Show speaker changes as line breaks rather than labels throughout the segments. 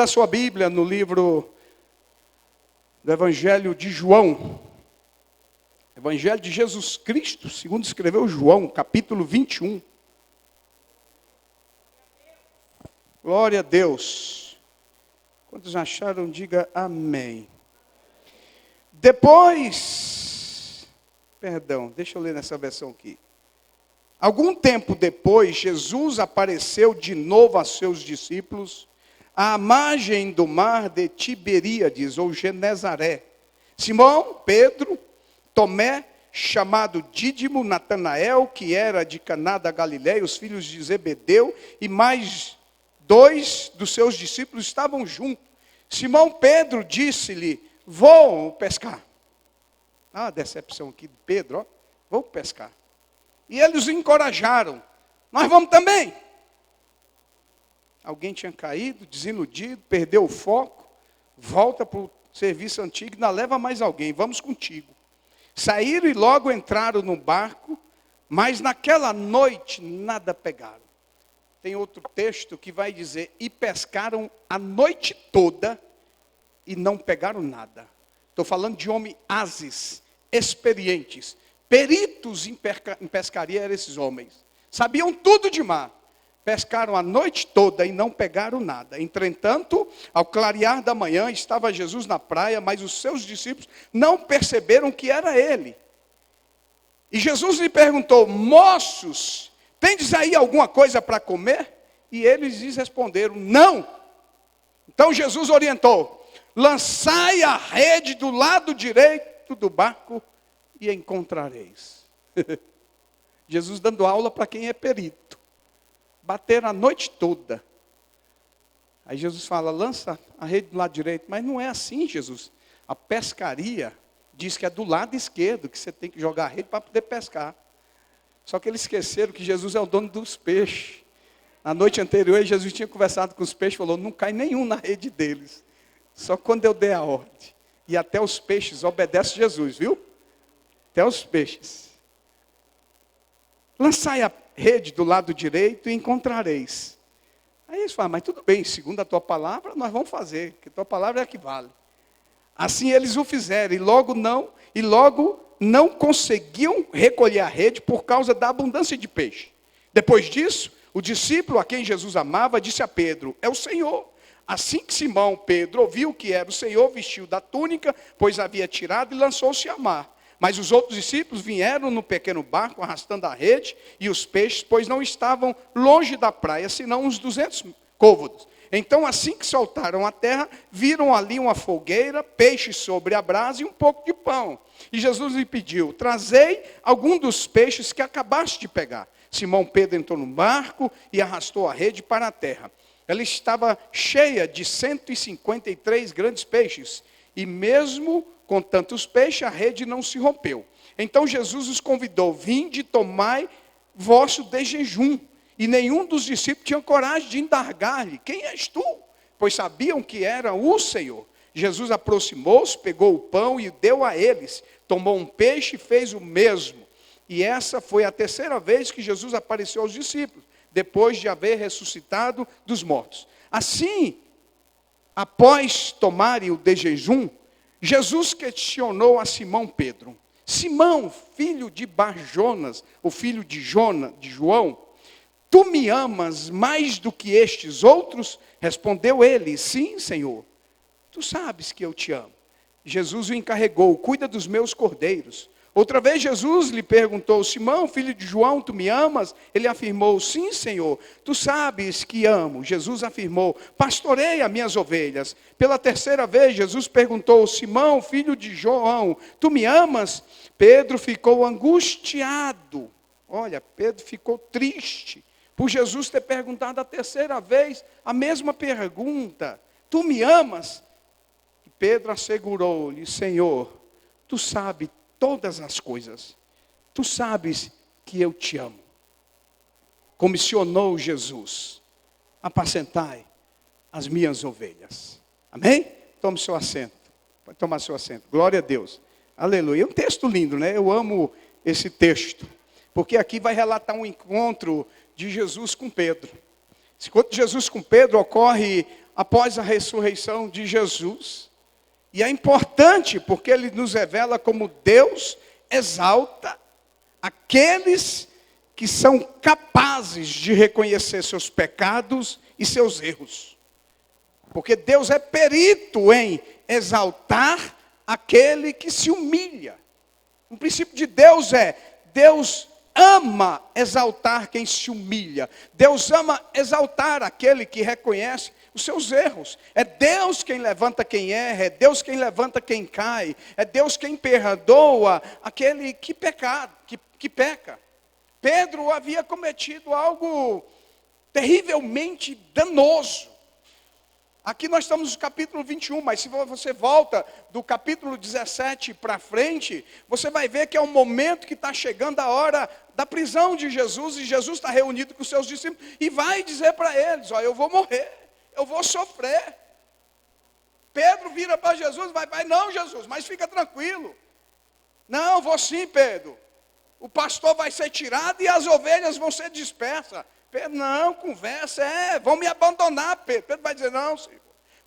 A sua Bíblia no livro do Evangelho de João, Evangelho de Jesus Cristo, segundo escreveu João, capítulo 21. Glória a Deus. Quantos acharam, diga amém. Deixa eu ler nessa versão aqui. Algum tempo depois, Jesus apareceu de novo a seus discípulos à margem do mar de Tiberíades, ou Genezaré. Simão, Pedro, Tomé, chamado Dídimo, Natanael, que era de Caná da Galileia, os filhos de Zebedeu, e mais 2 dos seus discípulos estavam juntos. Simão Pedro disse-lhe: vou pescar. A decepção aqui de Pedro, vou pescar. E eles o encorajaram: nós vamos também. Alguém tinha caído, desiludido, perdeu o foco, volta para o serviço antigo, ainda leva mais alguém, vamos contigo. Saíram e logo entraram no barco, mas naquela noite nada pegaram. Tem outro texto que vai dizer: e pescaram a noite toda e não pegaram nada. Estou falando de homens ágeis, experientes, peritos em pescaria eram esses homens. Sabiam tudo de mar. Pescaram a noite toda e não pegaram nada. Entretanto, ao clarear da manhã, estava Jesus na praia, mas os seus discípulos não perceberam que era ele. E Jesus lhe perguntou: moços, tendes aí alguma coisa para comer? E eles lhes responderam: não. Então Jesus orientou: lançai a rede do lado direito do barco e encontrareis. Jesus dando aula para quem é perito. Bateram a noite toda. Aí Jesus fala: lança a rede do lado direito. Mas não é assim, Jesus. A pescaria diz que é do lado esquerdo que você tem que jogar a rede para poder pescar. Só que eles esqueceram que Jesus é o dono dos peixes. Na noite anterior, Jesus tinha conversado com os peixes e falou: não cai nenhum na rede deles. Só quando eu der a ordem. E até os peixes obedecem Jesus, viu? Até os peixes. Lançai a rede do lado direito e encontrareis. Aí eles falam: mas tudo bem, segundo a tua palavra, nós vamos fazer, porque a tua palavra é a que vale. Assim eles o fizeram, e logo não conseguiam recolher a rede por causa da abundância de peixe. Depois disso, o discípulo a quem Jesus amava disse a Pedro: é o Senhor. Assim que Simão Pedro ouviu que era o Senhor, vestiu da túnica, pois havia tirado, e lançou-se a mar. Mas os outros discípulos vieram no pequeno barco, arrastando a rede e os peixes, pois não estavam longe da praia, senão uns 200 côvados. Então, assim que saltaram a terra, viram ali uma fogueira, peixes sobre a brasa e um pouco de pão. E Jesus lhe pediu: trazei algum dos peixes que acabaste de pegar. Simão Pedro entrou no barco e arrastou a rede para a terra. Ela estava cheia de 153 grandes peixes, e mesmo com tantos peixes, a rede não se rompeu. Então Jesus os convidou: vinde, tomai vosso de jejum. E nenhum dos discípulos tinha coragem de indagar-lhe: quem és tu? Pois sabiam que era o Senhor. Jesus aproximou-se, pegou o pão e deu a eles. Tomou um peixe e fez o mesmo. E essa foi a terceira vez que Jesus apareceu aos discípulos, depois de haver ressuscitado dos mortos. Assim, após tomarem o de jejum, Jesus questionou a Simão Pedro: Simão, filho de Bar-Jonas, o filho de João, tu me amas mais do que estes outros? Respondeu ele: sim, Senhor, tu sabes que eu te amo. Jesus o encarregou: cuida dos meus cordeiros. Outra vez Jesus lhe perguntou: Simão, filho de João, tu me amas? Ele afirmou: sim, Senhor, tu sabes que amo. Jesus afirmou: pastoreia as minhas ovelhas. Pela terceira vez Jesus perguntou: Simão, filho de João, tu me amas? Pedro ficou angustiado. Olha, Pedro ficou triste por Jesus ter perguntado a terceira vez a mesma pergunta: tu me amas? E Pedro assegurou-lhe: Senhor, tu sabes todas as coisas, tu sabes que eu te amo. Comissionou Jesus: apacentai as minhas ovelhas. Amém? Tome seu assento. Pode tomar seu assento. Glória a Deus. Aleluia. É um texto lindo, né? Eu amo esse texto, porque aqui vai relatar um encontro de Jesus com Pedro. Esse encontro de Jesus com Pedro ocorre após a ressurreição de Jesus. E é importante porque ele nos revela como Deus exalta aqueles que são capazes de reconhecer seus pecados e seus erros. Porque Deus é perito em exaltar aquele que se humilha. O princípio de Deus é, Deus ama exaltar quem se humilha. Deus ama exaltar aquele que reconhece os seus erros. É Deus quem levanta quem erra, é Deus quem levanta quem cai, é Deus quem perdoa aquele que peca. Pedro havia cometido algo terrivelmente danoso. Aqui nós estamos no capítulo 21, mas se você volta do capítulo 17 para frente, você vai ver que é um momento que está chegando a hora da prisão de Jesus, e Jesus está reunido com os seus discípulos, e vai dizer para eles, ó, eu vou morrer, eu vou sofrer. Pedro vira para Jesus, vai, não Jesus, mas fica tranquilo. Não, vou sim, Pedro. O pastor vai ser tirado e as ovelhas vão ser dispersas. Pedro, não, conversa, vão me abandonar, Pedro. Pedro vai dizer, não, Senhor,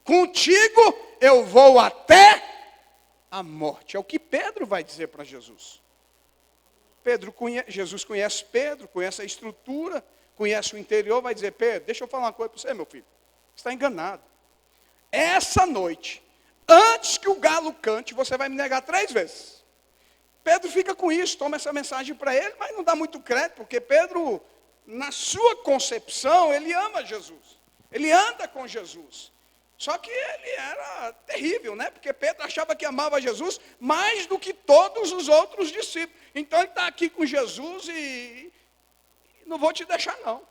contigo eu vou até a morte. É o que Pedro vai dizer para Jesus. Jesus conhece Pedro, conhece a estrutura, conhece o interior, vai dizer, Pedro, deixa eu falar uma coisa para você, meu filho. Você está enganado. Essa noite, antes que o galo cante, você vai me negar 3 vezes. Pedro fica com isso, toma essa mensagem para ele, mas não dá muito crédito, porque Pedro, na sua concepção, ele ama Jesus. Ele anda com Jesus. Só que ele era terrível, né? Porque Pedro achava que amava Jesus mais do que todos os outros discípulos. Então ele está aqui com Jesus e não vou te deixar não.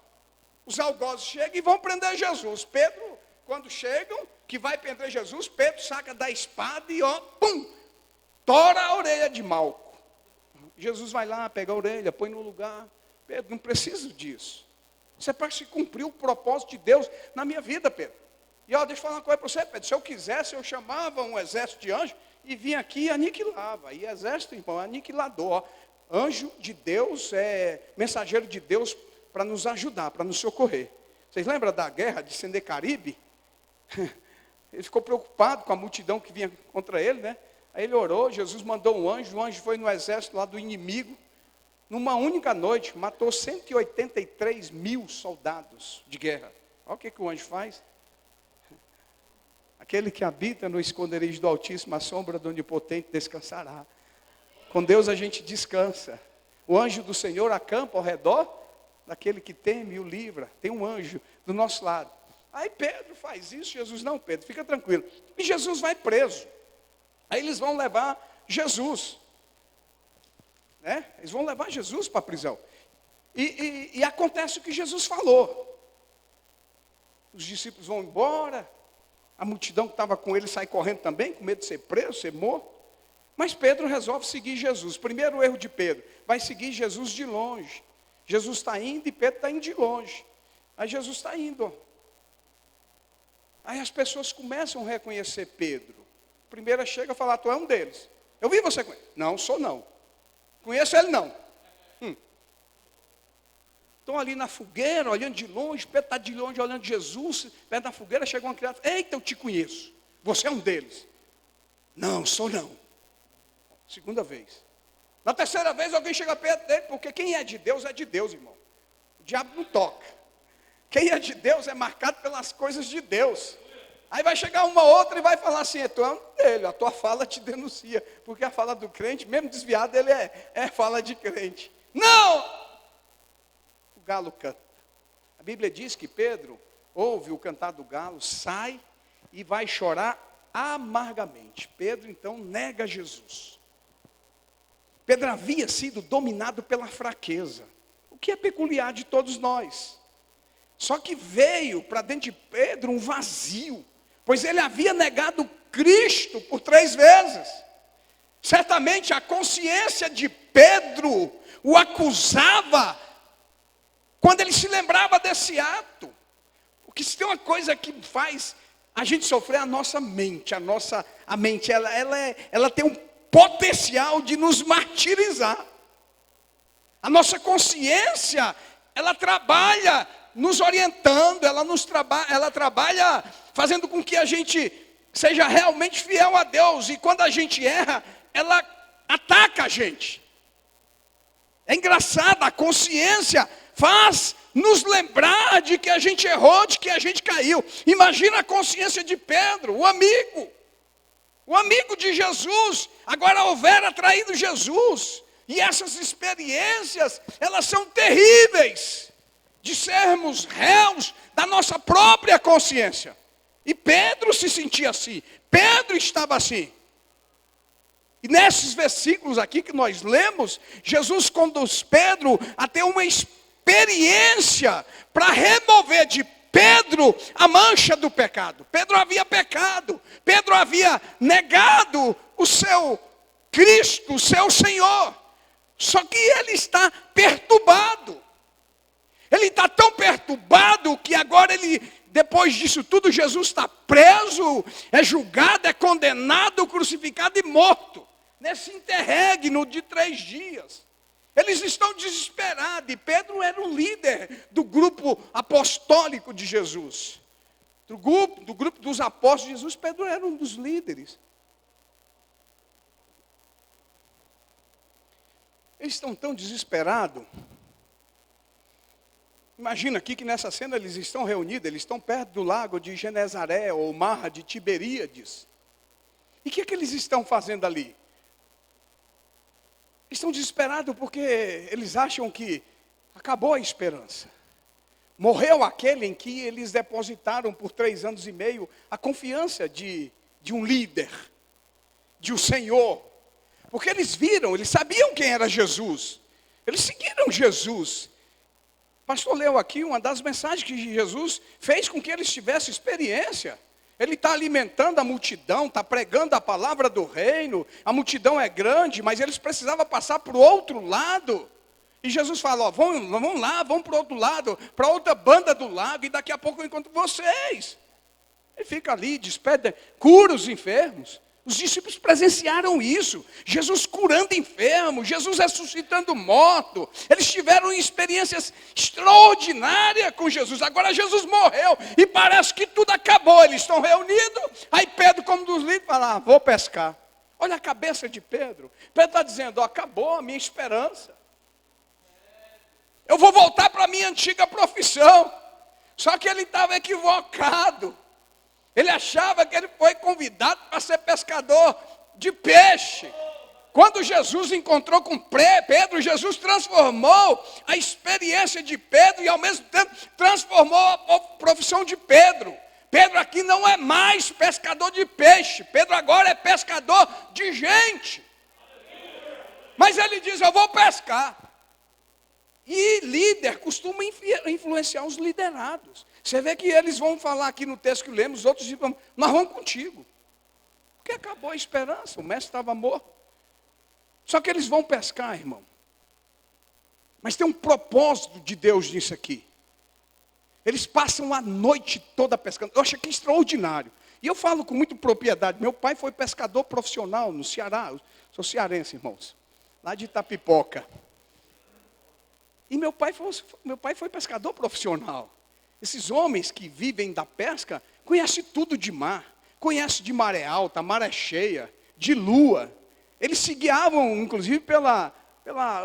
Os algozes chegam e vão prender Jesus. Pedro, quando chegam, que vai prender Jesus, Pedro saca da espada e ó, pum, tora a orelha de Malco. Jesus vai lá, pega a orelha, põe no lugar. Pedro, não preciso disso. Isso é para se cumprir o propósito de Deus na mina vida, Pedro. E ó, deixa eu falar uma coisa para você, Pedro. Se eu quisesse, eu chamava um exército de anjos e vinha aqui e aniquilava. E exército, irmão, é aniquilador. Ó. Anjo de Deus é mensageiro de Deus para nos ajudar, para nos socorrer. Vocês lembram da guerra de Senecaribe? Ele ficou preocupado com a multidão que vinha contra ele, né? Aí ele orou, Jesus mandou um anjo, o anjo foi no exército lá do inimigo. Numa única noite, matou 183 mil soldados de guerra. Olha o que o anjo faz. Aquele que habita no esconderijo do Altíssimo, a sombra do Onipotente descansará. Com Deus a gente descansa. O anjo do Senhor acampa ao redor daquele que teme e o livra. Tem um anjo do nosso lado. Aí Pedro faz isso, Jesus, não, Pedro, fica tranquilo. E Jesus vai preso. Aí eles vão levar Jesus. Né? Eles vão levar Jesus para a prisão. E acontece o que Jesus falou. Os discípulos vão embora. A multidão que estava com ele sai correndo também, com medo de ser preso, ser morto. Mas Pedro resolve seguir Jesus. Primeiro erro de Pedro, vai seguir Jesus de longe. Jesus está indo e Pedro está indo de longe. Aí Jesus está indo. Ó. Aí as pessoas começam a reconhecer Pedro. Primeiro chega a falar, tu é um deles. Eu vi você com ele. Não, sou não. Conheço ele não. Estão ali na fogueira, olhando de longe, Pedro está de longe, olhando Jesus, perto da fogueira, chega uma criança, eita, eu te conheço, você é um deles. Não, sou não. Segunda vez. Na terceira vez, alguém chega perto dele, porque quem é de Deus, irmão. O diabo não toca. Quem é de Deus é marcado pelas coisas de Deus. Aí vai chegar uma outra e vai falar assim, tu é um dele, a tua fala te denuncia, porque a fala do crente, mesmo desviado, ele é fala de crente. Não! O galo canta. A Bíblia diz que Pedro ouve o cantar do galo, sai e vai chorar amargamente. Pedro então nega Jesus. Pedro havia sido dominado pela fraqueza, o que é peculiar de todos nós. Só que veio para dentro de Pedro um vazio, pois ele havia negado Cristo por 3 vezes. Certamente a consciência de Pedro o acusava quando ele se lembrava desse ato. Porque se tem uma coisa que faz a gente sofrer, a nossa mente. A mente, ela tem um potencial de nos martirizar. A nossa consciência, ela trabalha nos orientando, ela trabalha fazendo com que a gente seja realmente fiel a Deus. E quando a gente erra, ela ataca a gente. É engraçado, a consciência faz nos lembrar de que a gente errou, de que a gente caiu. Imagina a consciência de Pedro, o amigo de Jesus, agora houvera traído Jesus. E essas experiências, elas são terríveis, de sermos réus da nossa própria consciência. E Pedro se sentia assim, Pedro estava assim. E nesses versículos aqui que nós lemos, Jesus conduz Pedro a ter uma experiência para remover de Pedro a mancha do pecado. Pedro havia pecado, Pedro havia negado o seu Cristo, o seu Senhor. Só que ele está perturbado. Ele está tão perturbado que agora depois disso tudo, Jesus está preso, é julgado, é condenado, crucificado e morto. Nesse interregno de 3 dias. Eles estão desesperados. E Pedro era o líder do grupo apostólico de Jesus. Do grupo dos apóstolos de Jesus, Pedro era um dos líderes. Eles estão tão desesperados. Imagina aqui que nessa cena eles estão reunidos, eles estão perto do lago de Genezaré, ou mar de Tiberíades. E o que eles estão fazendo ali? Estão desesperados porque eles acham que acabou a esperança. Morreu aquele em que eles depositaram por 3 anos e meio a confiança de um líder, de um Senhor. Porque eles viram, eles sabiam quem era Jesus. Eles seguiram Jesus. O pastor leu aqui uma das mensagens que Jesus fez com que eles tivessem experiência. Ele está alimentando a multidão, está pregando a palavra do reino. A multidão é grande, mas eles precisavam passar para o outro lado. E Jesus fala, ó, vão lá, vão para o outro lado, para outra banda do lago, e daqui a pouco eu encontro vocês. Ele fica ali, despede, cura os enfermos. Os discípulos presenciaram isso. Jesus curando enfermos, Jesus ressuscitando morto. Eles tiveram experiências extraordinárias com Jesus. Agora Jesus morreu e parece que tudo acabou. Eles estão reunidos. Aí Pedro, como dos líderes, fala, vou pescar. Olha a cabeça de Pedro. Pedro está dizendo, acabou a minha esperança. Eu vou voltar para a minha antiga profissão. Só que ele estava equivocado. Ele achava que ele foi convidado para ser pescador de peixe. Quando Jesus encontrou com Pedro, Jesus transformou a experiência de Pedro e ao mesmo tempo transformou a profissão de Pedro. Pedro aqui não é mais pescador de peixe. Pedro agora é pescador de gente. Mas ele diz, eu vou pescar. E líder costuma influenciar os liderados. Você vê que eles vão falar aqui no texto que lemos, os outros dizem, nós vamos contigo. Porque acabou a esperança, o mestre estava morto. Só que eles vão pescar, irmão. Mas tem um propósito de Deus nisso aqui. Eles passam a noite toda pescando. Eu acho que é extraordinário. E eu falo com muita propriedade. Meu pai foi pescador profissional no Ceará. Eu sou cearense, irmãos. Lá de Itapipoca. E meu pai foi pescador profissional. Esses homens que vivem da pesca conhecem tudo de mar. Conhecem de maré alta, maré cheia, de lua. Eles se guiavam, inclusive,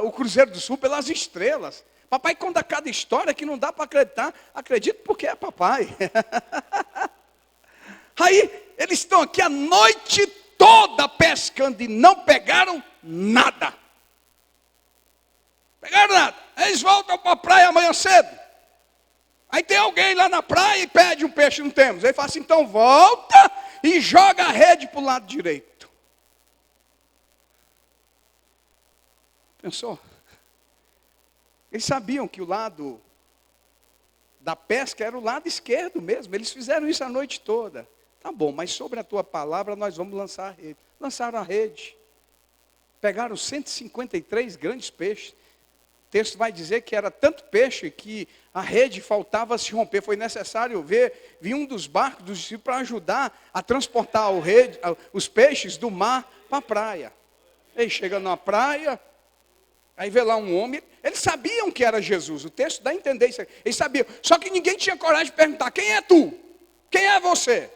o Cruzeiro do Sul, pelas estrelas. Papai conta cada história que não dá para acreditar. Acredito porque é papai. Aí, eles estão aqui a noite toda pescando e não pegaram nada. Pegaram nada. Eles voltam para a praia amanhã cedo. Aí tem alguém lá na praia e pede um peixe, não temos. Aí fala assim, então volta e joga a rede para o lado direito. Pensou? Eles sabiam que o lado da pesca era o lado esquerdo mesmo. Eles fizeram isso a noite toda. Tá bom, mas sobre a tua palavra nós vamos lançar a rede. Lançaram a rede. Pegaram 153 grandes peixes. O texto vai dizer que era tanto peixe que a rede faltava se romper. Foi necessário vir um dos barcos dos discípulos para ajudar a transportar os peixes do mar para a praia. Ele chega na praia, aí vê lá um homem. Eles sabiam que era Jesus. O texto dá a entender isso. Eles sabiam. Só que ninguém tinha coragem de perguntar, quem é tu? Quem é você?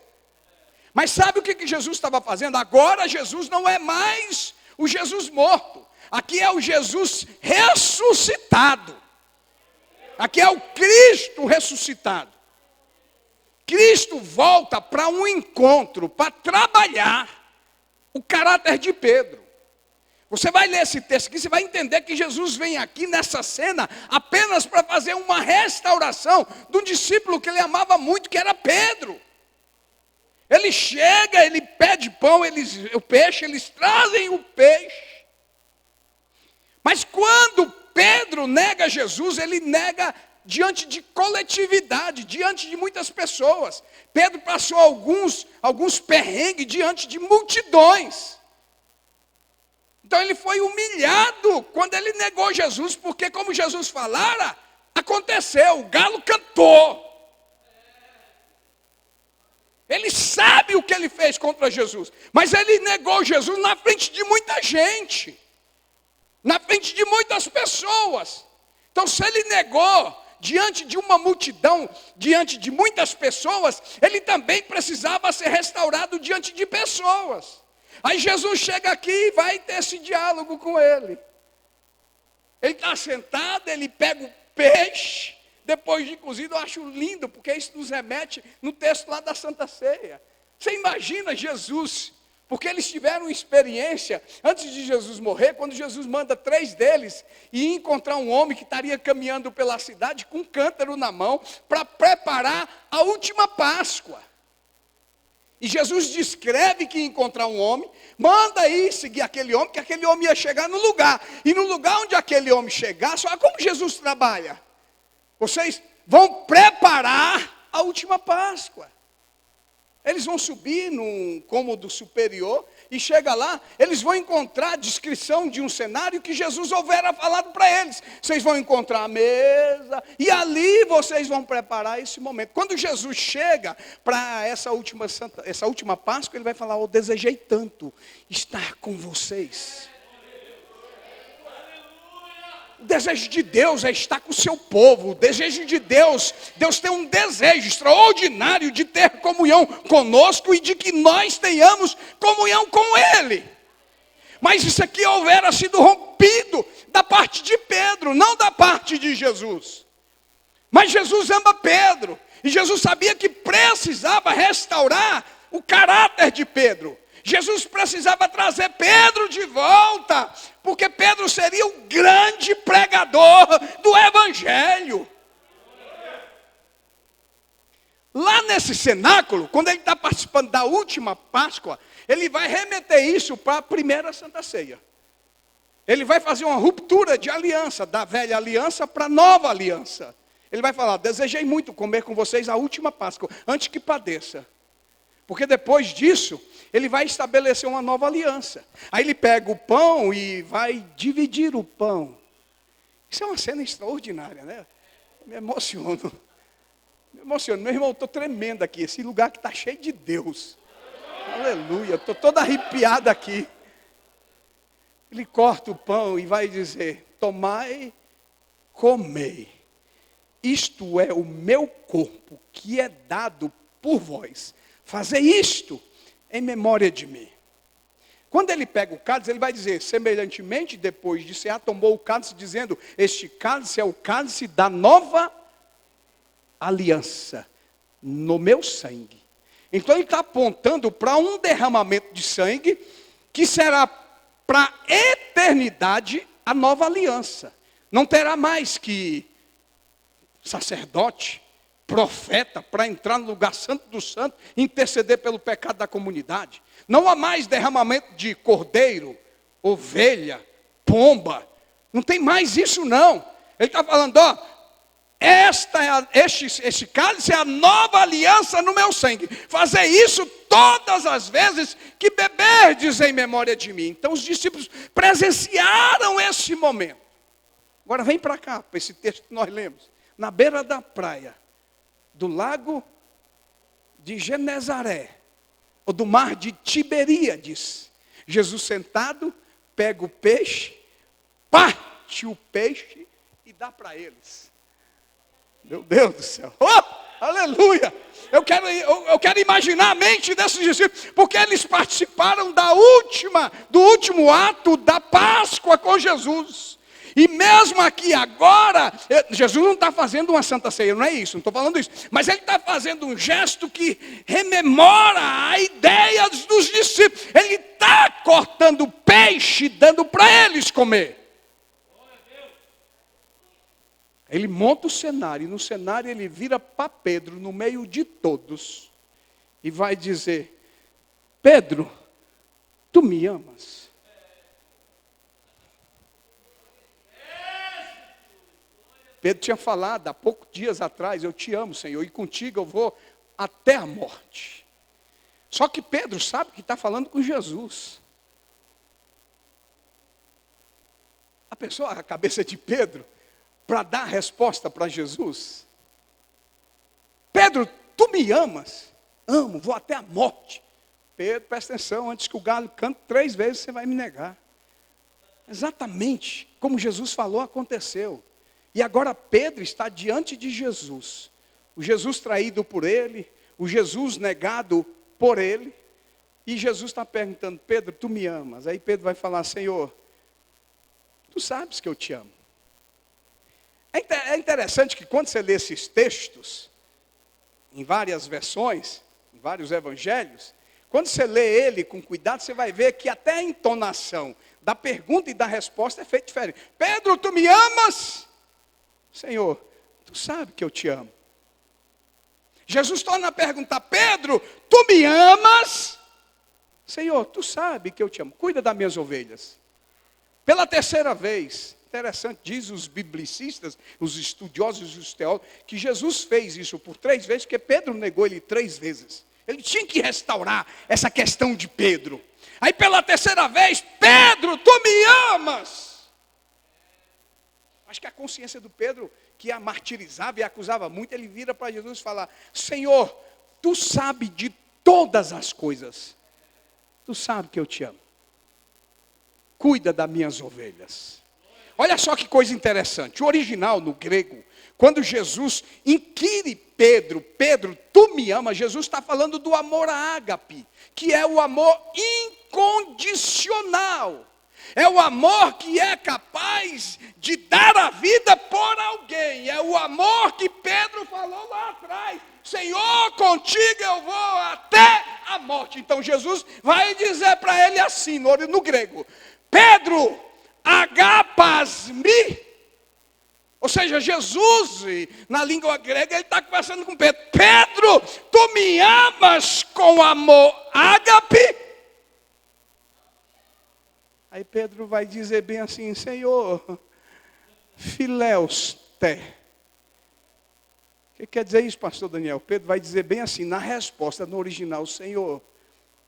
Mas sabe o que Jesus estava fazendo? Agora Jesus não é mais o Jesus morto. Aqui é o Jesus ressuscitado. Aqui é o Cristo ressuscitado. Cristo volta para um encontro, para trabalhar o caráter de Pedro. Você vai ler esse texto aqui, você vai entender que Jesus vem aqui nessa cena apenas para fazer uma restauração de um discípulo que ele amava muito, que era Pedro. Ele chega, ele pede pão, o peixe, eles trazem o peixe. Mas quando Pedro nega Jesus, ele nega diante de coletividade, diante de muitas pessoas. Pedro passou alguns perrengues diante de multidões. Então ele foi humilhado quando ele negou Jesus, porque como Jesus falara, aconteceu, o galo cantou. Ele sabe o que ele fez contra Jesus, mas ele negou Jesus na frente de muita gente, na frente de muitas pessoas. Então se ele negou diante de uma multidão, diante de muitas pessoas, ele também precisava ser restaurado diante de pessoas. Aí Jesus chega aqui e vai ter esse diálogo com ele. Ele está sentado, ele pega o peixe, depois de cozido. Eu acho lindo, porque isso nos remete no texto lá da Santa Ceia. Você imagina Jesus, porque eles tiveram uma experiência, antes de Jesus morrer, quando Jesus manda 3 deles ir encontrar um homem que estaria caminhando pela cidade com um cântaro na mão, para preparar a última Páscoa. E Jesus descreve que ia encontrar um homem, manda ir seguir aquele homem, que aquele homem ia chegar no lugar. E no lugar onde aquele homem chegasse, olha como Jesus trabalha. Vocês vão preparar a última Páscoa. Eles vão subir num cômodo superior e chega lá, eles vão encontrar a descrição de um cenário que Jesus houvera falado para eles. Vocês vão encontrar a mesa e ali vocês vão preparar esse momento. Quando Jesus chega para essa última Páscoa, ele vai falar: eu desejei tanto estar com vocês. O desejo de Deus é estar com o seu povo. O desejo de Deus tem um desejo extraordinário de ter comunhão conosco e de que nós tenhamos comunhão com Ele. Mas isso aqui houvera sido rompido da parte de Pedro, não da parte de Jesus. Mas Jesus ama Pedro, e Jesus sabia que precisava restaurar o caráter de Pedro. Jesus precisava trazer Pedro de volta, porque Pedro seria o grande pregador do Evangelho. Lá nesse cenáculo, quando ele está participando da última Páscoa, ele vai remeter isso para a primeira Santa Ceia. Ele vai fazer uma ruptura de aliança, da velha aliança para a nova aliança. Ele vai falar: desejei muito comer com vocês a última Páscoa, antes que padeça. Porque depois disso, ele vai estabelecer uma nova aliança. Aí ele pega o pão e vai dividir o pão. Isso é uma cena extraordinária, né? Me emociono. Meu irmão, eu estou tremendo aqui. Esse lugar que está cheio de Deus. Aleluia, estou todo arrepiado aqui. Ele corta o pão e vai dizer: tomai, comei. Isto é o meu corpo, que é dado por vós. Fazer isto em memória de mim. Quando ele pega o cálice, ele vai dizer: semelhantemente, depois de cear, tomou o cálice, dizendo: este cálice é o cálice da nova aliança, no meu sangue. Então ele está apontando para um derramamento de sangue, que será para a eternidade a nova aliança. Não terá mais que sacerdote, profeta, para entrar no lugar santo do santo e interceder pelo pecado da comunidade. Não há mais derramamento de cordeiro, ovelha, pomba. Não tem mais isso não. Ele está falando: ó, este cálice é a nova aliança no meu sangue. Fazer isso todas as vezes que beberdes em memória de mim. Então os discípulos presenciaram esse momento. Agora vem para cá, para esse texto que nós lemos. Na beira da praia, do lago de Genezaré, ou do mar de Tiberíades, Jesus sentado, pega o peixe, parte o peixe e dá para eles. Meu Deus do céu! Oh! Aleluia. Eu quero imaginar a mente desses discípulos, porque eles participaram do último ato da Páscoa com Jesus. E mesmo aqui agora, Jesus não está fazendo uma santa ceia, não é isso, não estou falando isso. Mas ele está fazendo um gesto que rememora a ideia dos discípulos. Ele está cortando peixe e dando para eles comer. Ele monta o cenário, e no cenário ele vira para Pedro, no meio de todos, e vai dizer: Pedro, tu me amas? Pedro tinha falado há poucos dias atrás: eu te amo, Senhor, e contigo eu vou até a morte. Só que Pedro sabe que está falando com Jesus. A cabeça de Pedro, para dar a resposta para Jesus: Pedro, tu me amas? Amo, vou até a morte. Pedro, presta atenção, antes que o galo cante 3 vezes, você vai me negar. Exatamente como Jesus falou, aconteceu. E agora Pedro está diante de Jesus. O Jesus traído por ele, o Jesus negado por ele. E Jesus está perguntando: Pedro, tu me amas? Aí Pedro vai falar: Senhor, tu sabes que eu te amo. É interessante que quando você lê esses textos, em várias versões, em vários evangelhos, quando você lê ele com cuidado, você vai ver que até a entonação da pergunta e da resposta é feita diferente. Pedro, tu me amas? Senhor, tu sabe que eu te amo. Jesus torna a perguntar: Pedro, tu me amas? Senhor, tu sabe que eu te amo. Cuida das minhas ovelhas. Pela terceira vez, interessante, diz os biblicistas, os estudiosos e os teólogos, que Jesus fez isso por 3 vezes, porque Pedro negou ele 3 vezes. Ele tinha que restaurar essa questão de Pedro. Aí pela terceira vez: Pedro, tu me amas? Acho que a consciência do Pedro, que a martirizava e acusava muito, ele vira para Jesus e fala: Senhor, tu sabe de todas as coisas. Tu sabe que eu te amo. Cuida das minhas ovelhas. Olha só que coisa interessante. O original no grego, quando Jesus inquire Pedro: Pedro, tu me amas? Jesus está falando do amor ágape, que é o amor incondicional. É o amor que é capaz de dar a vida por alguém. É o amor que Pedro falou lá atrás: Senhor, contigo eu vou até a morte. Então Jesus vai dizer para ele assim, no grego: Pedro, agapasmi. Ou seja, Jesus, na língua grega, ele está conversando com Pedro: Pedro, tu me amas com amor ágape? Aí Pedro vai dizer bem assim: Senhor, fileus te. O que quer dizer isso, pastor Daniel? Pedro vai dizer bem assim, na resposta, no original: Senhor,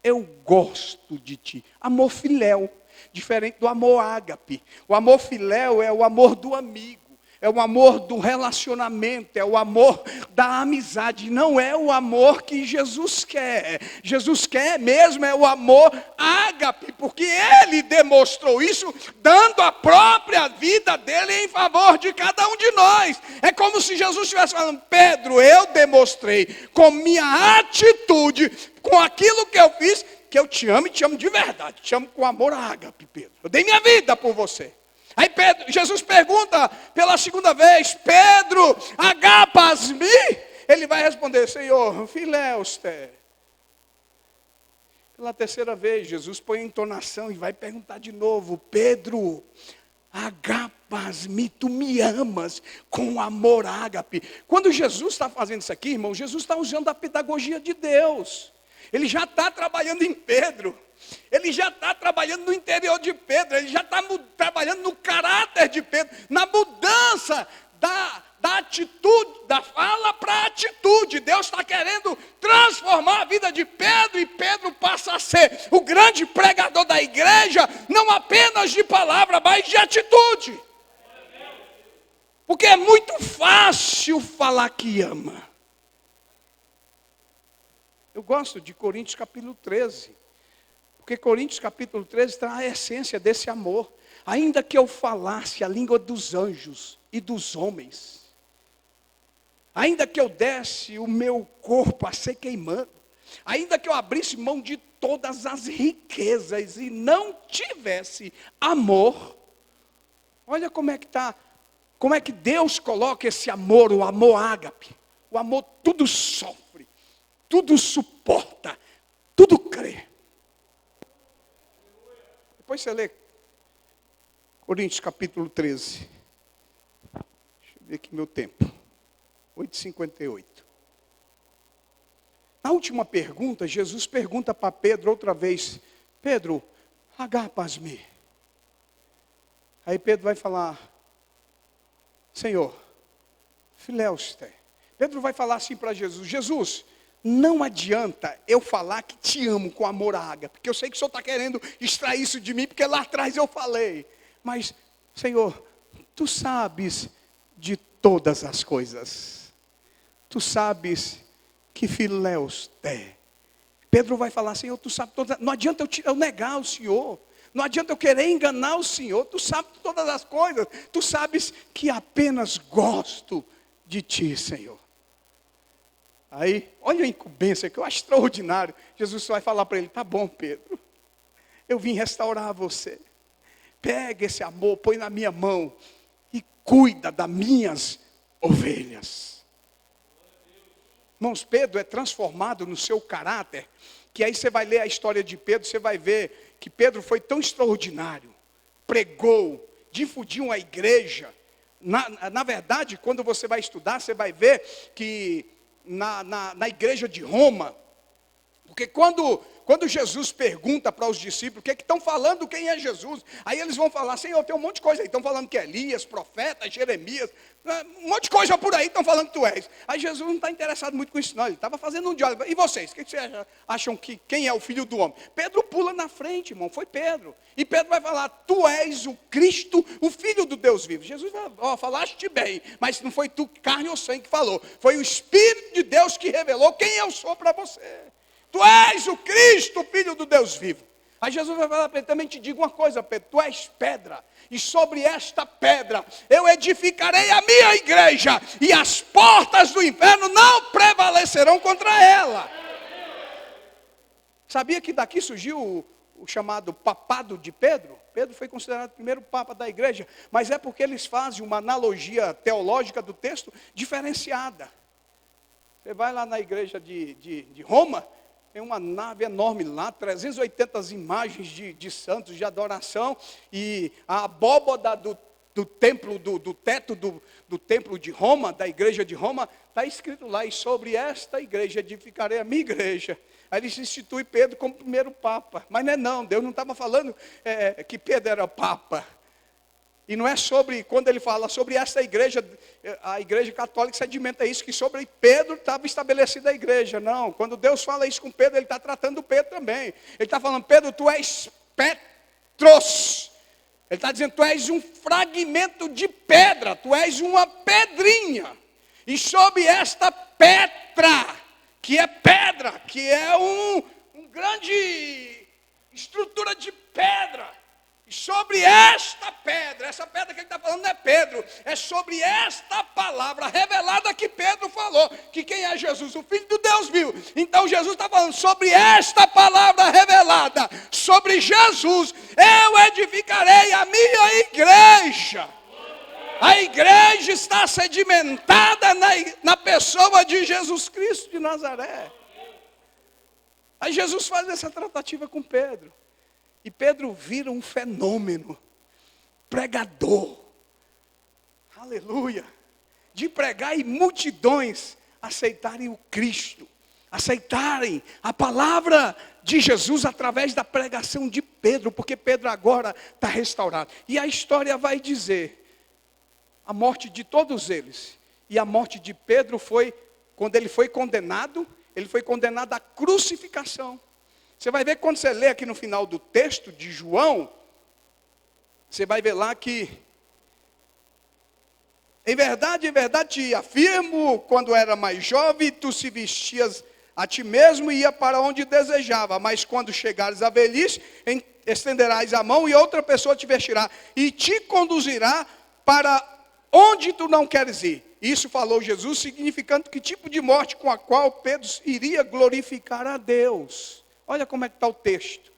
eu gosto de ti. Amor filéu, diferente do amor ágape. O amor filéu é o amor do amigo. É o amor do relacionamento, é o amor da amizade, não é o amor que Jesus quer. Jesus quer mesmo é o amor ágape, porque ele demonstrou isso dando a própria vida dele em favor de cada um de nós. É como se Jesus estivesse falando: Pedro, eu demonstrei com minha atitude, com aquilo que eu fiz, que eu te amo e te amo de verdade. Te amo com amor ágape, Pedro. Eu dei minha vida por você. Aí Jesus pergunta pela segunda vez: Pedro, agapasmi? Ele vai responder: Senhor, fileus te. Pela terceira vez, Jesus põe a entonação e vai perguntar de novo: Pedro, agapasmi, tu me amas com amor ágape? Quando Jesus está fazendo isso aqui, irmão, Jesus está usando a pedagogia de Deus. Ele já está trabalhando em Pedro. Ele já está trabalhando no interior de Pedro. Ele já está trabalhando no caráter de Pedro. Na mudança da atitude, da fala para a atitude. Deus está querendo transformar a vida de Pedro. E Pedro passa a ser o grande pregador da igreja. Não apenas de palavra, mas de atitude. Porque é muito fácil falar que ama. Eu gosto de Coríntios capítulo 13. Porque Coríntios capítulo 13 traz a essência desse amor. Ainda que eu falasse a língua dos anjos e dos homens, Ainda que eu desse o meu corpo a ser queimando, ainda que eu abrisse mão de todas as riquezas e não tivesse amor, olha como é que está, como é que Deus coloca esse amor, o amor ágape. O amor tudo sofre, tudo suporta, tudo crê. Depois você lê Coríntios capítulo 13. Deixa eu ver aqui meu tempo. 8h58. Na última pergunta, Jesus pergunta para Pedro outra vez: Pedro, agapas-me. Aí Pedro vai falar: Senhor, fileuste. Pedro vai falar assim para Jesus: Jesus, não adianta eu falar que te amo com amor ágape, porque eu sei que o Senhor está querendo extrair isso de mim, porque lá atrás eu falei. Mas, Senhor, tu sabes de todas as coisas. Tu sabes que fileuste. Pedro vai falar: Senhor, tu sabes todas. Não adianta eu negar o Senhor. Não adianta eu querer enganar o Senhor. Tu sabes todas as coisas. Tu sabes que apenas gosto de ti, Senhor. Aí, olha a incumbência que eu acho extraordinário. Jesus vai falar para ele: tá bom, Pedro, eu vim restaurar você. Pega esse amor, põe na minha mão e cuida das minhas ovelhas. Irmãos, Pedro é transformado no seu caráter, que aí você vai ler a história de Pedro, você vai ver que Pedro foi tão extraordinário. Pregou, difundiu a igreja. Na verdade, quando você vai estudar, você vai ver que na igreja de Roma, porque quando Jesus pergunta para os discípulos o que estão falando, quem é Jesus, aí eles vão falar: Senhor, tem um monte de coisa aí, estão falando que é Elias, profeta, Jeremias, um monte de coisa por aí, estão falando que tu és. Aí Jesus não está interessado muito com isso não, ele estava fazendo um diálogo. E vocês, o que vocês acham que quem é o filho do homem? Pedro pula na frente, irmão, foi Pedro. E Pedro vai falar: tu és o Cristo, o filho do Deus vivo. Jesus vai: falaste bem, mas não foi tu, carne ou sangue, que falou, foi o Espírito de Deus que revelou quem eu sou para você. Tu és o Cristo, filho do Deus vivo. Aí Jesus vai falar para ele: também te digo uma coisa, Pedro, tu és pedra, e sobre esta pedra eu edificarei a minha igreja, e as portas do inferno não prevalecerão contra ela. Sabia que daqui surgiu o chamado papado de Pedro? Pedro foi considerado o primeiro papa da igreja, mas é porque eles fazem uma analogia teológica do texto diferenciada. Você vai lá na igreja de Roma, tem uma nave enorme lá, 380 imagens de santos de adoração, e a abóboda do templo, do teto do templo de Roma, da igreja de Roma, está escrito lá: e sobre esta igreja edificarei a minha igreja. Aí ele se institui Pedro como primeiro papa. Mas não, Deus não estava falando que Pedro era papa. E não é sobre, quando ele fala sobre essa igreja, a igreja católica sedimenta isso, que sobre Pedro estava estabelecida a igreja. Não, quando Deus fala isso com Pedro, ele está tratando Pedro também. Ele está falando: Pedro, tu és Petros. Ele está dizendo: tu és um fragmento de pedra, tu és uma pedrinha. E sobre esta pedra, que é pedra, que é um grande estrutura de pedra, sobre esta pedra, essa pedra que ele está falando não é Pedro, é sobre esta palavra revelada que Pedro falou, que quem é Jesus? O Filho do Deus vivo. Então Jesus está falando sobre esta palavra revelada, sobre Jesus, eu edificarei a minha igreja. A igreja está sedimentada na pessoa de Jesus Cristo de Nazaré. Aí Jesus faz essa tratativa com Pedro. E Pedro vira um fenômeno, pregador, aleluia, de pregar e multidões aceitarem o Cristo, aceitarem a palavra de Jesus através da pregação de Pedro, porque Pedro agora está restaurado. E a história vai dizer, a morte de todos eles, e a morte de Pedro foi, quando ele foi condenado à crucificação. Você vai ver quando você lê aqui no final do texto de João, você vai ver lá que, em verdade te afirmo, quando era mais jovem, tu se vestias a ti mesmo e ia para onde desejava, mas quando chegares à velhice, estenderás a mão e outra pessoa te vestirá e te conduzirá para onde tu não queres ir. Isso falou Jesus, significando que tipo de morte com a qual Pedro iria glorificar a Deus. Olha como é que está o texto.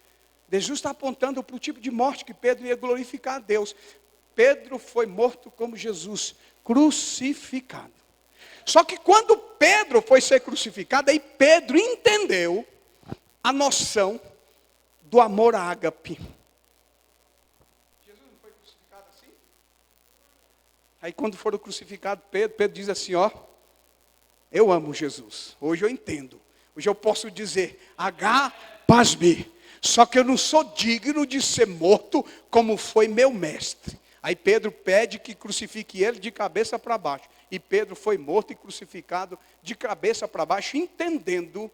Jesus está apontando para o tipo de morte que Pedro ia glorificar a Deus. Pedro foi morto como Jesus, crucificado. Só que quando Pedro foi ser crucificado, aí Pedro entendeu a noção do amor ágape. Jesus não foi crucificado assim? Aí quando foram crucificados, Pedro diz assim, ó, eu amo Jesus. Hoje eu entendo. Hoje eu posso dizer, pasme. Só que eu não sou digno de ser morto como foi meu mestre. Aí Pedro pede que crucifique ele de cabeça para baixo. E Pedro foi morto e crucificado de cabeça para baixo, entendendo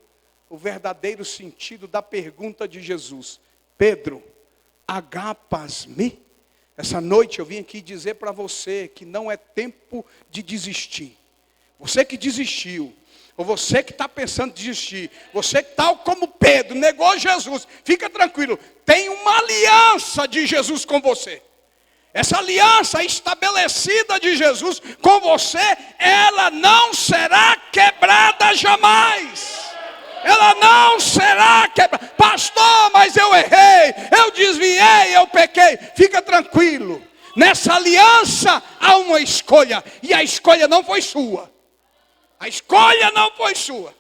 o verdadeiro sentido da pergunta de Jesus. Pedro, pasme? Essa noite eu vim aqui dizer para você que não é tempo de desistir. Você que desistiu, ou você que está pensando em desistir, você que tal como Pedro, negou Jesus, fica tranquilo, tem uma aliança de Jesus com você. Essa aliança estabelecida de Jesus com você, ela não será quebrada jamais. Ela não será quebrada. Pastor, mas eu errei, eu desviei, eu pequei. Fica tranquilo. Nessa aliança há uma escolha. E a escolha não foi sua. A escolha não foi sua.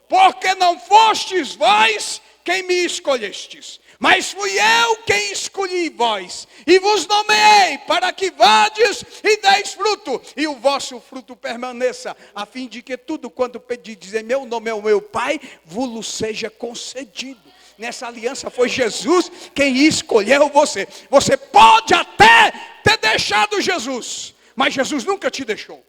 Porque não fostes vós quem me escolhestes, mas fui eu quem escolhi vós, e vos nomeei para que vades e deis fruto, e o vosso fruto permaneça, a fim de que tudo quanto pedides em meu nome ao meu Pai, vos seja concedido. Nessa aliança foi Jesus quem escolheu você. Você pode até ter deixado Jesus, mas Jesus nunca te deixou.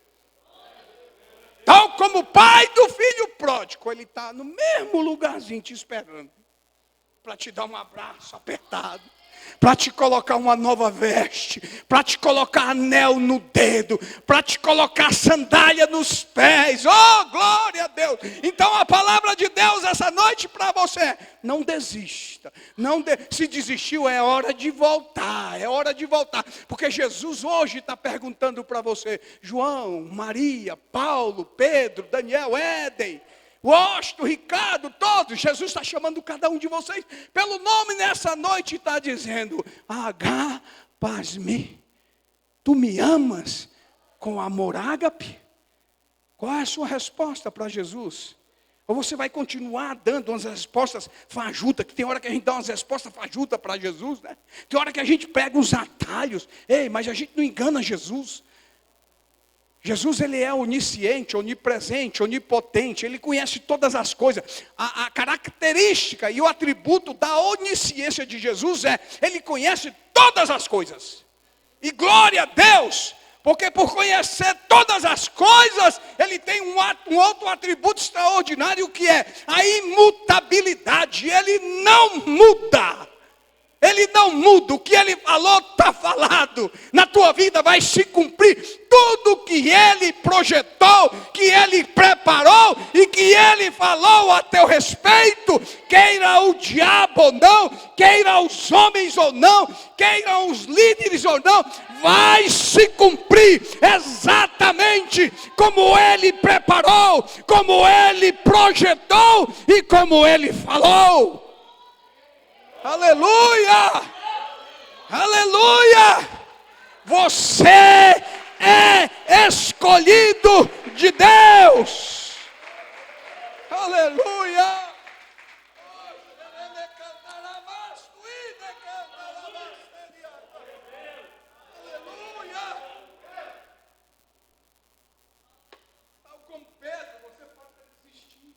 Tal como o pai do filho pródigo, ele está no mesmo lugarzinho te esperando. Para te dar um abraço apertado, para te colocar uma nova veste, para te colocar anel no dedo, para te colocar sandália nos pés. Oh, glória a Deus! Então a palavra de Deus essa noite para você, não desista. Se desistiu, é hora de voltar, porque Jesus hoje está perguntando para você, João, Maria, Paulo, Pedro, Daniel, Éden, Washington, Ricardo, todos, Jesus está chamando cada um de vocês pelo nome nessa noite e está dizendo, pasme, tu me amas com amor ágape? Qual é a sua resposta para Jesus? Ou você vai continuar dando umas respostas fajutas, que tem hora que a gente dá umas respostas fajutas para Jesus, né? Tem hora que a gente pega uns atalhos, mas a gente não engana Jesus. Jesus, ele é onisciente, onipresente, onipotente, ele conhece todas as coisas. A característica e o atributo da onisciência de Jesus ele conhece todas as coisas. E glória a Deus, porque por conhecer todas as coisas, ele tem um outro atributo extraordinário, que é a imutabilidade. Ele não muda. Ele não muda, o que ele falou está falado. Na tua vida vai se cumprir tudo que ele projetou, que ele preparou e que ele falou a teu respeito. Queira o diabo ou não, queira os homens ou não, queiram os líderes ou não, vai se cumprir exatamente como ele preparou, como ele projetou e como ele falou. Aleluia! Aleluia! Você é escolhido de Deus. Aleluia! Aleluia! Tal como Pedro, você pode ter desistido.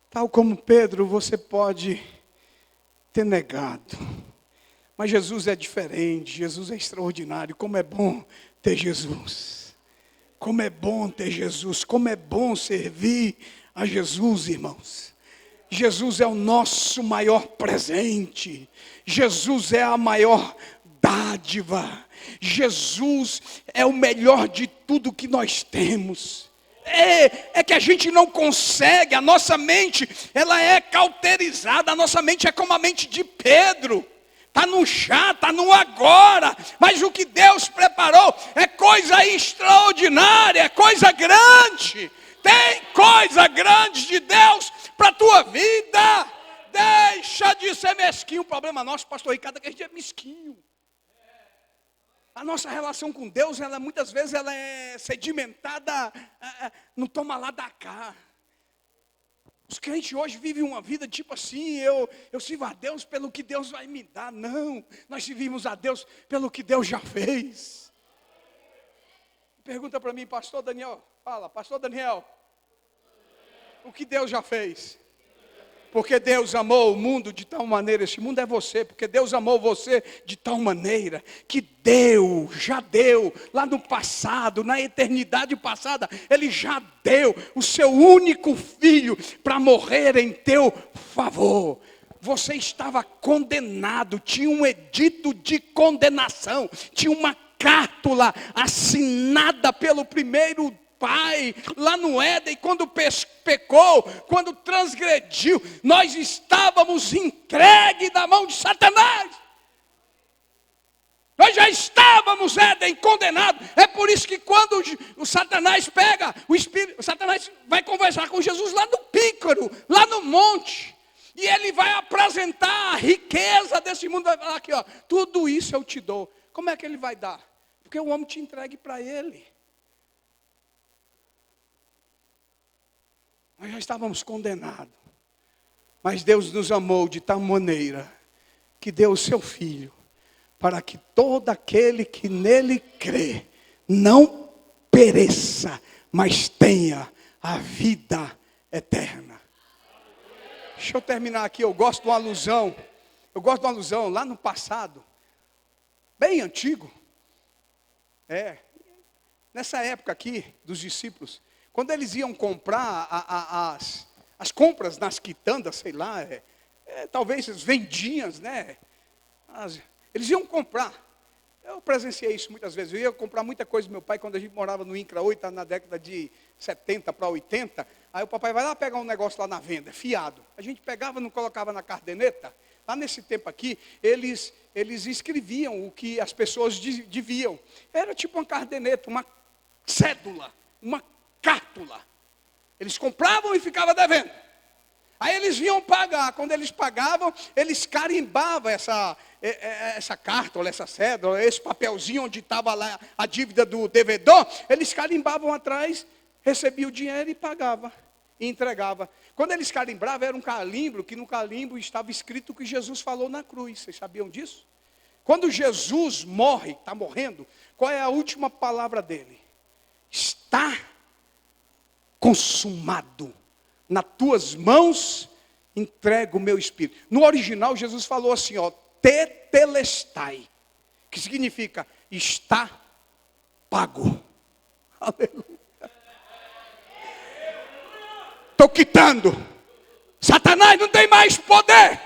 Tal como Pedro, você pode ter negado. Mas Jesus é diferente, Jesus é extraordinário. Como é bom ter Jesus. Como é bom ter Jesus. Como é bom servir a Jesus, irmãos. Jesus é o nosso maior presente. Jesus é a maior dádiva. Jesus é o melhor de tudo que nós temos. É que a gente não consegue, a nossa mente, ela é cauterizada, a nossa mente é como a mente de Pedro. está no chá, está no agora. Mas o que Deus preparou é coisa extraordinária, é coisa grande. Tem coisa grande de Deus para a tua vida. Deixa de ser mesquinho. O problema nosso, pastor Ricardo, é que a gente é mesquinho. A nossa relação com Deus, muitas vezes ela é sedimentada no toma lá da cá. Os crentes hoje vivem uma vida tipo assim, eu sirvo a Deus pelo que Deus vai me dar. Não, nós servimos a Deus pelo que Deus já fez. Pergunta para mim, pastor Daniel, fala, pastor Daniel, o que Deus já fez? Porque Deus amou o mundo de tal maneira, esse mundo é você, porque Deus amou você de tal maneira, que já deu, lá no passado, na eternidade passada, Ele já deu o seu único filho para morrer em teu favor. Você estava condenado, tinha um edito de condenação, tinha uma cártula assinada pelo primeiro pai, lá no Éden, quando pecou, quando transgrediu, nós estávamos entregues na mão de Satanás. Nós já estávamos, Éden, condenados. É por isso que quando o Satanás pega, o Satanás vai conversar com Jesus lá no pícaro, lá no monte. E ele vai apresentar a riqueza desse mundo, vai falar aqui, ó, tudo isso eu te dou. Como é que ele vai dar? Porque o homem te entregue para ele. Nós já estávamos condenados. Mas Deus nos amou de tal maneira que deu o seu Filho, para que todo aquele que nele crê não pereça, mas tenha a vida eterna. Deixa eu terminar aqui, eu gosto de uma alusão lá no passado, bem antigo. Nessa época aqui dos discípulos, quando eles iam comprar as compras nas quitandas, sei lá, talvez as vendinhas, né? Eles iam comprar. Eu presenciei isso muitas vezes. Eu ia comprar muita coisa do meu pai quando a gente morava no INCRA 8, na década de 70 para 80. Aí o papai vai lá pegar um negócio lá na venda, fiado. A gente pegava, não colocava na caderneta. Lá nesse tempo aqui, eles escreviam o que as pessoas deviam. Era tipo uma caderneta, uma cédula, uma cártula. Eles compravam e ficavam devendo. Aí eles vinham pagar. Quando eles pagavam, eles carimbavam essa cártula, essa cédula, esse papelzinho onde estava lá a dívida do devedor. Eles carimbavam atrás, recebiam o dinheiro e pagava. E entregava. Quando eles carimbavam, era um calimbro, que no calimbro estava escrito o que Jesus falou na cruz. Vocês sabiam disso? Quando Jesus morre, está morrendo, qual é a última palavra dele? Está consumado. Nas tuas mãos entrego o meu espírito. No original, Jesus falou assim, ó, tetelestai, que significa está pago. Aleluia. Estou quitando. Satanás não tem mais poder.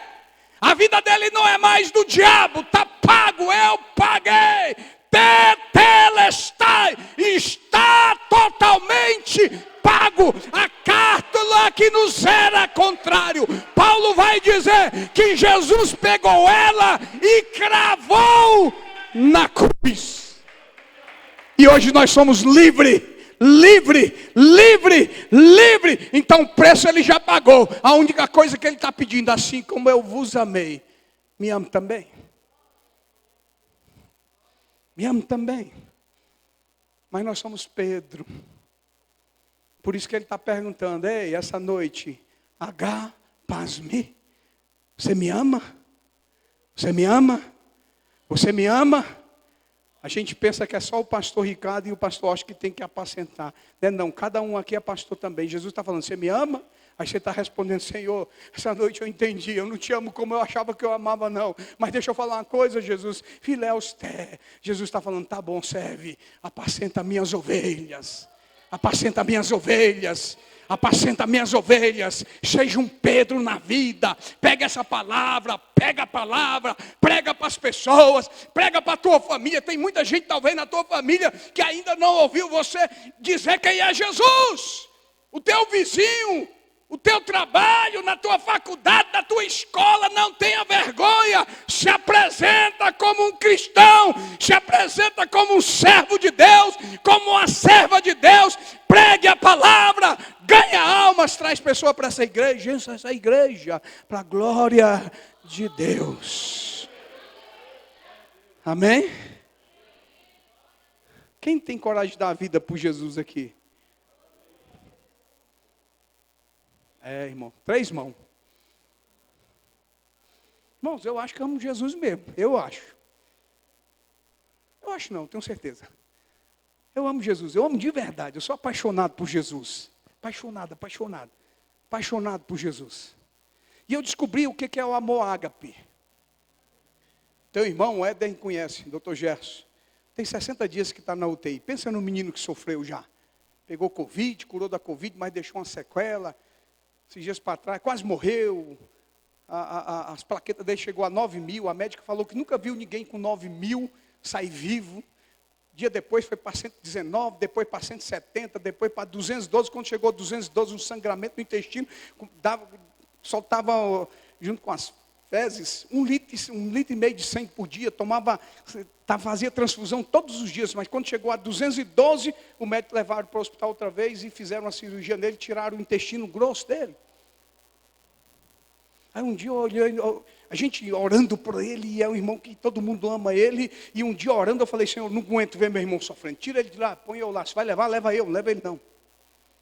A vida dele não é mais do diabo. Está pago, eu paguei. Tetelestai, está totalmente pago. A cártula que nos era contrário. Paulo vai dizer que Jesus pegou ela e cravou na cruz. E hoje nós somos livres. Então o preço ele já pagou. A única coisa que ele está pedindo, assim como eu vos amei, me ame também. Me ame também. Mas nós somos Pedro. Por isso que ele está perguntando, ei, essa noite, pasme, você me ama? Você me ama? Você me ama? A gente pensa que é só o pastor Ricardo e o pastor Oscar que tem que apacentar. Não, cada um aqui é pastor também. Jesus está falando, você me ama? Aí você está respondendo, Senhor, essa noite eu entendi, eu não te amo como eu achava que eu amava não. Mas deixa eu falar uma coisa, Jesus, filéus te. Jesus está falando, tá bom, serve, apacenta minhas ovelhas. Apacenta minhas ovelhas. Apacenta minhas ovelhas. Seja um Pedro na vida. Pega essa palavra, pega a palavra, prega para as pessoas, prega para a tua família. Tem muita gente talvez na tua família que ainda não ouviu você dizer quem é Jesus. O teu vizinho, o teu trabalho, na tua faculdade, na tua escola, não tenha vergonha. se apresenta como um cristão, se apresenta como um servo de Deus, como uma serva de Deus, pregue a palavra, ganha almas, traz pessoas para essa igreja, para a glória de Deus. Amém? Quem tem coragem de dar a vida por Jesus aqui? Irmão, 3 mãos. Irmãos, eu acho que amo Jesus mesmo, eu acho. Eu acho não, tenho certeza. Eu amo Jesus, eu amo de verdade, eu sou apaixonado por Jesus. Apaixonado por Jesus. E eu descobri o que é o amor ágape. Teu irmão, o Éden, conhece, Dr. Gerson. Tem 60 dias que está na UTI. Pensa no menino que sofreu já. Pegou Covid, curou da Covid, mas deixou uma sequela. Esses dias para trás, quase morreu. As plaquetas dele chegou a 9.000. A médica falou que nunca viu ninguém com 9.000 sair vivo. Dia depois foi para 119, depois para 170, depois para 212. Quando chegou a 212, um sangramento no intestino, soltava, junto com as fezes, 1,5 litro de sangue por dia. Fazia transfusão todos os dias, mas quando chegou a 212, o médico levaram para o hospital outra vez e fizeram uma cirurgia nele, tiraram o intestino grosso dele. Aí um dia eu olhei, a gente orando por ele, e é um irmão que todo mundo ama ele, e um dia orando eu falei, Senhor, não aguento ver meu irmão sofrendo, tira ele de lá, põe eu lá, se vai levar, leva eu, não leva ele não.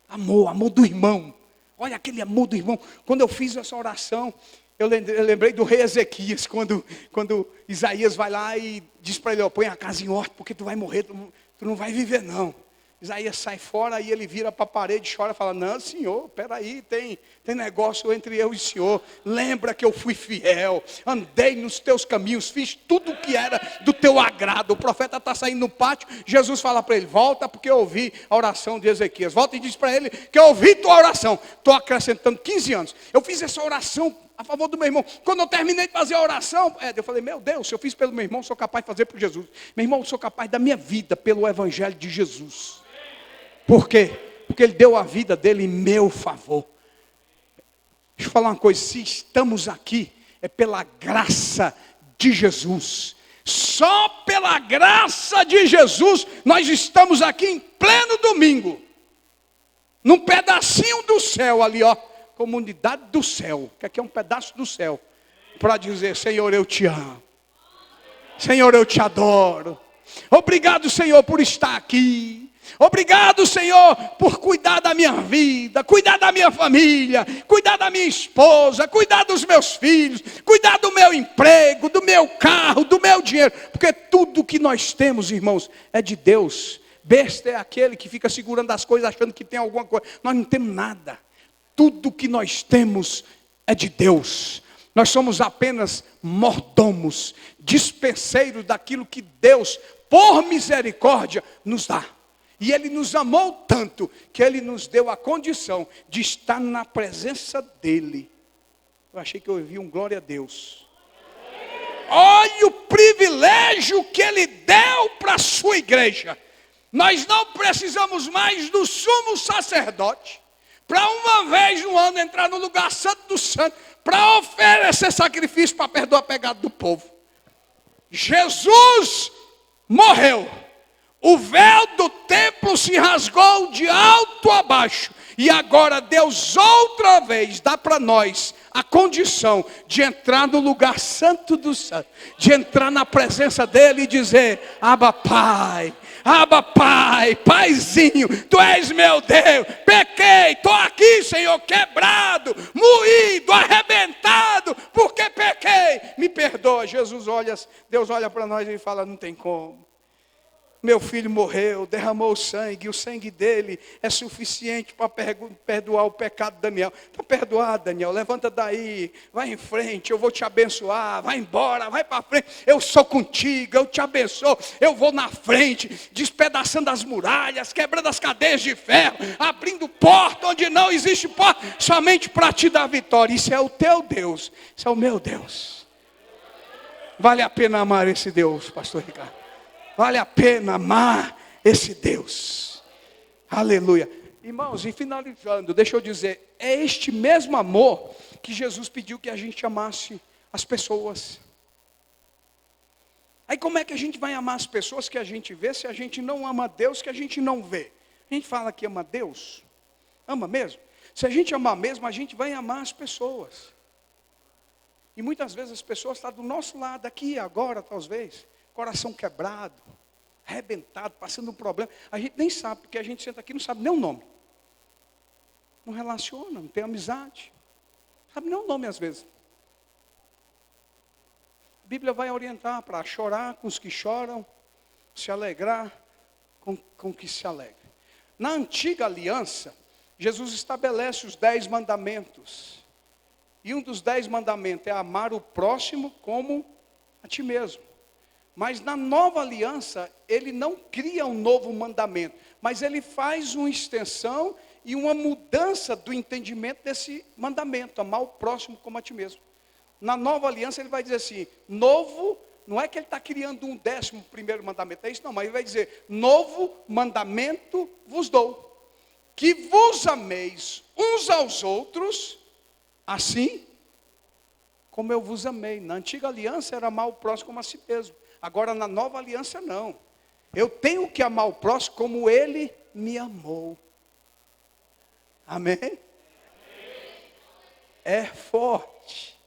Amor do irmão, olha aquele amor do irmão. Quando eu fiz essa oração, eu lembrei do rei Ezequias, quando Isaías vai lá e diz para ele, põe a casa em ordem, porque tu vai morrer, tu não vai viver não. Isaías sai fora e ele vira para a parede e chora e fala, não senhor, peraí, tem negócio entre eu e o senhor. Lembra que eu fui fiel, andei nos teus caminhos, fiz tudo o que era do teu agrado. O profeta está saindo no pátio, Jesus fala para ele, volta porque eu ouvi a oração de Ezequias. Volta e diz para ele que eu ouvi tua oração. Estou acrescentando 15 anos. Eu fiz essa oração a favor do meu irmão. Quando eu terminei de fazer a oração, eu falei, meu Deus, se eu fiz pelo meu irmão, sou capaz de fazer por Jesus. Meu irmão, eu sou capaz da minha vida pelo evangelho de Jesus. Por quê? Porque ele deu a vida dele em meu favor. Deixa eu falar uma coisa, se estamos aqui, é pela graça de Jesus. Só pela graça de Jesus, nós estamos aqui em pleno domingo. Num pedacinho do céu ali, comunidade do céu, que aqui é um pedaço do céu. Para dizer, Senhor, eu te amo. Senhor, eu te adoro. Obrigado, Senhor, por estar aqui. Obrigado, Senhor, por cuidar da minha vida, cuidar da minha família, cuidar da minha esposa, cuidar dos meus filhos, cuidar do meu emprego, do meu carro, do meu dinheiro. Porque tudo que nós temos, irmãos, é de Deus. Besta é aquele que fica segurando as coisas achando que tem alguma coisa. Nós não temos nada. Tudo que nós temos é de Deus. Nós somos apenas mordomos, dispenseiros daquilo que Deus, por misericórdia, nos dá. E Ele nos amou tanto, que Ele nos deu a condição de estar na presença dEle. Eu achei que eu ouvi um glória a Deus. Olha o privilégio que Ele deu para a sua igreja. Nós não precisamos mais do sumo sacerdote, para uma vez no ano entrar no lugar santo do santo, para oferecer sacrifício para perdoar o pecado do povo. Jesus morreu. O véu do templo se rasgou de alto a baixo. E agora Deus outra vez dá para nós a condição de entrar no lugar santo do santo. De entrar na presença dEle e dizer, Abba Pai, Paizinho, Tu és meu Deus. Pequei, estou aqui, Senhor, quebrado, moído, arrebentado, porque pequei. Me perdoa. Deus olha para nós e fala, não tem como. Meu filho morreu, derramou sangue, o sangue dele é suficiente para perdoar o pecado de Daniel. Para perdoar, Daniel, levanta daí, vai em frente, eu vou te abençoar, vai embora, vai para frente, eu sou contigo, eu te abençoo, eu vou na frente, despedaçando as muralhas, quebrando as cadeias de ferro, abrindo porta onde não existe porta, somente para te dar vitória. Isso é o teu Deus, isso é o meu Deus. Vale a pena amar esse Deus, pastor Ricardo. Vale a pena amar esse Deus. Aleluia. Irmãos, e finalizando, deixa eu dizer, é este mesmo amor que Jesus pediu que a gente amasse as pessoas. Aí como é que a gente vai amar as pessoas que a gente vê se a gente não ama Deus que a gente não vê? A gente fala que ama Deus, ama mesmo? Se a gente amar mesmo, a gente vai amar as pessoas. E muitas vezes as pessoas estão do nosso lado, aqui, agora, talvez, coração quebrado, arrebentado, passando um problema. A gente nem sabe, porque a gente senta aqui e não sabe nem o nome. Não relaciona, não tem amizade. Não sabe nem o nome às vezes. A Bíblia vai orientar para chorar com os que choram, se alegrar com os que se alegram. Na antiga aliança, Jesus estabelece os 10 mandamentos. E um dos 10 mandamentos é amar o próximo como a ti mesmo. Mas na nova aliança, ele não cria um novo mandamento, mas ele faz uma extensão e uma mudança do entendimento desse mandamento, amar o próximo como a ti mesmo. Na nova aliança ele vai dizer assim, novo, não é que ele está criando um 11º mandamento, é isso não, mas ele vai dizer, novo mandamento vos dou, que vos ameis uns aos outros, assim como eu vos amei. Na antiga aliança era amar o próximo como a si mesmo. Agora na nova aliança não. Eu tenho que amar o próximo como ele me amou. Amém? É forte.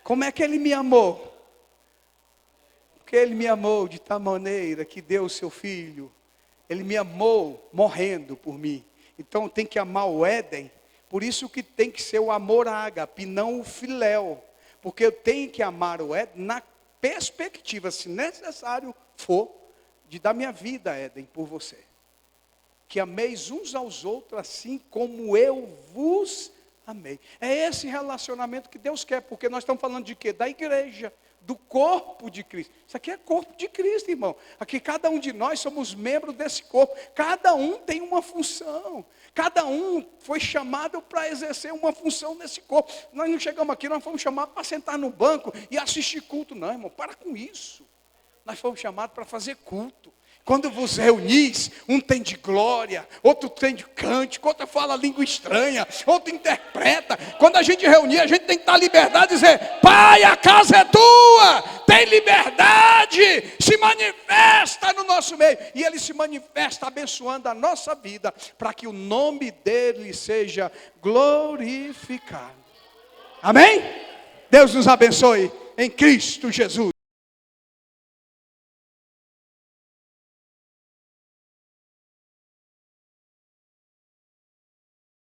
Como é que ele me amou? Porque ele me amou de tal maneira que deu o seu filho. Ele me amou morrendo por mim. Então tem que amar o Éden. Por isso que tem que ser o amor ágape, não o filéu. Porque eu tenho que amar o Éden na perspectiva, se necessário for, de dar minha vida, Éden, por você. Que ameis uns aos outros assim como eu vos amei. É esse relacionamento que Deus quer, porque nós estamos falando de quê? Da igreja, do corpo de Cristo. Isso aqui é corpo de Cristo, irmão. Aqui cada um de nós somos membros desse corpo. Cada um tem uma função. Cada um foi chamado para exercer uma função nesse corpo. Nós não chegamos aqui, nós fomos chamados para sentar no banco e assistir culto. Não, irmão, para com isso. Nós fomos chamados para fazer culto. Quando vos reunis, um tem de glória, outro tem de cântico, outro fala língua estranha, outro interpreta. Quando a gente reunir, a gente tem que estar liberdade e dizer, Pai, a casa é tua, tem liberdade, se manifesta no nosso meio. E ele se manifesta abençoando a nossa vida, para que o nome dele seja glorificado. Amém? Deus nos abençoe em Cristo Jesus.